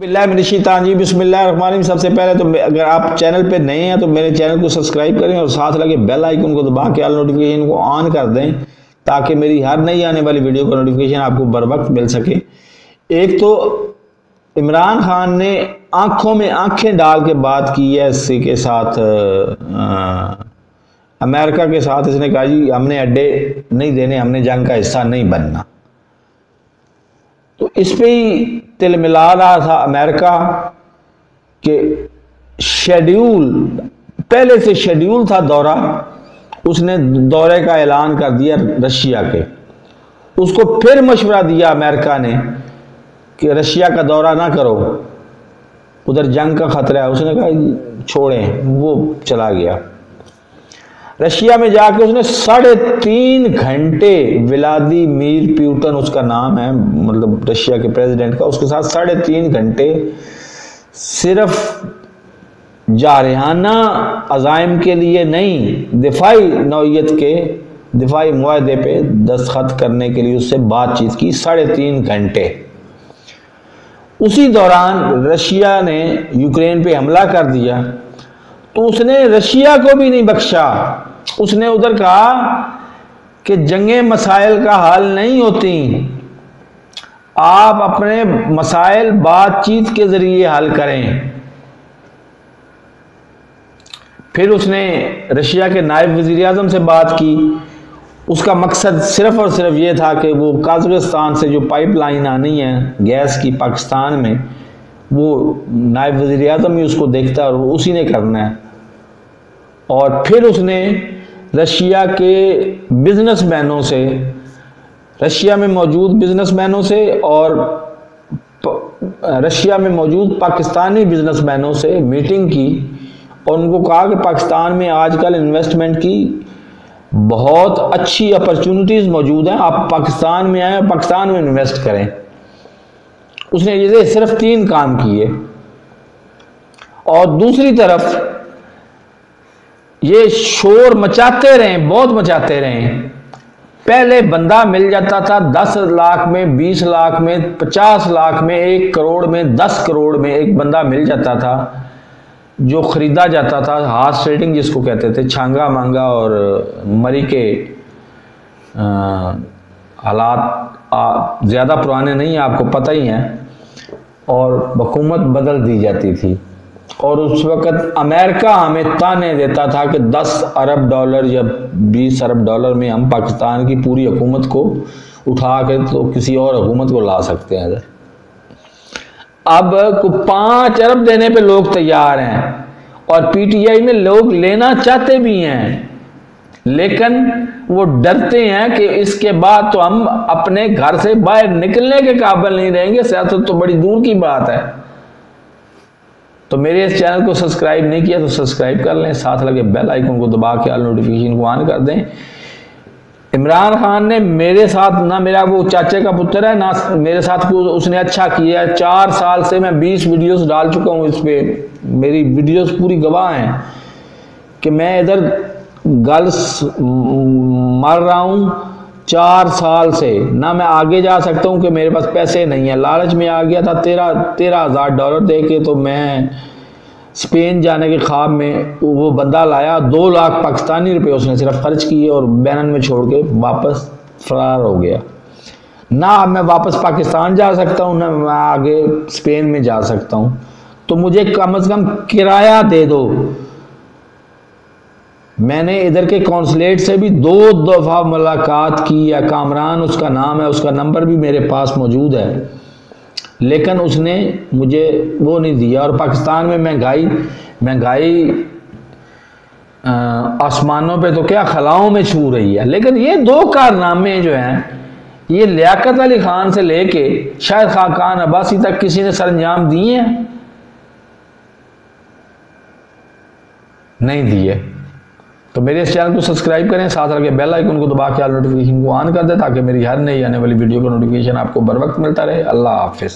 बिस्मिल्लाहिर्रहमानिर्रहीम। सबसे पहले तो अगर आप चैनल पे नए हैं तो मेरे चैनल को सब्सक्राइब करें और साथ लगे बेल आइकन को दबा के ऑल नोटिफिकेशन को ऑन कर दें ताकि मेरी हर नई आने वाली वीडियो का नोटिफिकेशन आपको बर वक्त मिल सके। एक तो इमरान खान ने आंखों में आंखें डाल के बात की है इसी के साथ, अमेरिका के साथ। इसने कहा जी हमने अड्डे नहीं देने, हमने जंग का हिस्सा नहीं बनना। तो इस पे ही तिल मिला रहा था अमेरिका के शेड्यूल, पहले से शेड्यूल था दौरा, उसने दौरे का ऐलान कर दिया रशिया के। उसको फिर मशवरा दिया अमेरिका ने कि रशिया का दौरा ना करो, उधर जंग का खतरा है। उसने कहा छोड़ें, वो चला गया। रशिया में जाके उसने 3.5 घंटे व्लादिमीर पुतिन उसका नाम है, मतलब रशिया के प्रेसिडेंट का, उसके साथ 3.5 घंटे सिर्फ जारहाना अज़ाइम के लिए नहीं, दिफाई नौयत के दिफाई मुआहदे पे दस्तखत करने के लिए उससे बातचीत की 3.5 घंटे। उसी दौरान रशिया ने यूक्रेन पे हमला कर दिया तो उसने रशिया को भी नहीं बख्शा। उसने उधर कहा कि जंगे मसाइल का हल नहीं होती, आप अपने मसाइल बातचीत के जरिए हल करें। फिर उसने रशिया के नायब वजीर आज़म से बात की। उसका मकसद सिर्फ और सिर्फ ये था कि वो कजाकिस्तान से जो पाइपलाइन आनी है गैस की पाकिस्तान में, वो नायब वजीर आज़म ही उसको देखता है और उसी ने करना है। और फिर उसने रशिया के बिजनेसमैनों से, रशिया में मौजूद बिजनेसमैनों से और रशिया में मौजूद पाकिस्तानी बिजनेसमैनों से मीटिंग की और उनको कहा कि पाकिस्तान में आजकल इन्वेस्टमेंट की बहुत अच्छी अपॉर्चुनिटीज़ मौजूद हैं, आप पाकिस्तान में आए, पाकिस्तान में इन्वेस्ट करें। उसने ये सिर्फ 3 काम किए। और दूसरी तरफ ये शोर मचाते रहे, बहुत मचाते रहे। पहले बंदा मिल जाता था 10 लाख में, 20 लाख में, 50 लाख में, 1 करोड़ में, 10 करोड़ में एक बंदा मिल जाता था जो खरीदा जाता था। हार्स ट्रेडिंग जिसको कहते थे, छांगा मांगा और मरी के हालात ज़्यादा पुराने नहीं, आपको पता ही है। और हुकूमत बदल दी जाती थी और उस वक़्त अमेरिका हमें ताने देता था कि 10 अरब डॉलर या 20 अरब डॉलर में हम पाकिस्तान की पूरी हुकूमत को उठा के तो किसी और हुकूमत को ला सकते हैं। अब 5 अरब देने पे लोग तैयार हैं और पीटीआई में लोग लेना चाहते भी हैं, लेकिन वो डरते हैं कि इसके बाद तो हम अपने घर से बाहर निकलने के काबिल नहीं रहेंगे, सियासत तो बड़ी दूर की बात है। तो मेरे इस चैनल को सब्सक्राइब नहीं किया तो सब्सक्राइब कर लें, साथ लगे बेल आइकन को दबा के ऑल नोटिफिकेशन को ऑन कर दें। इमरान खान ने मेरे साथ, ना मेरा वो चाचे का पुत्र है ना मेरे साथ उसने अच्छा किया है। 4 साल से मैं 20 वीडियोस डाल चुका हूँ इस पे, मेरी वीडियोस पूरी गवाह हैं कि मैं इधर गर्ल्स मर रहा हूँ 4 साल से। ना मैं आगे जा सकता हूँ कि मेरे पास पैसे नहीं है, लालच में आ गया था। 13,000 डॉलर दे के तो मैं स्पेन जाने के ख्वाब में वो बंदा लाया, 2 लाख पाकिस्तानी रुपए उसने सिर्फ खर्च किए और बैनन में छोड़ के वापस फरार हो गया। ना मैं वापस पाकिस्तान जा सकता हूँ, ना मैं आगे स्पेन में जा सकता हूँ। तो मुझे कम से कम किराया दे दो। मैंने इधर के कौंसलेट से भी 2 दफ़ा मुलाकात की, या कामरान उसका नाम है, उसका नंबर भी मेरे पास मौजूद है, लेकिन उसने मुझे वो नहीं दिया। और पाकिस्तान में महंगाई आसमानों पे तो क्या खलाओं में छू रही है। लेकिन ये 2 कारनामे जो हैं, ये लियाकत अली खान से लेके शायद खाकान अब्बासी तक किसी ने सरंजाम दिए हैं? नहीं दिए। तो मेरे इस चैनल को सब्सक्राइब करें, साथ लगे बेल आइकन को दबा के ऑल नोटिफिकेशन को ऑन कर दें ताकि मेरी हर नई आने वाली वीडियो का नोटिफिकेशन आपको बर वक्त मिलता रहे। अल्लाह हाफिज़।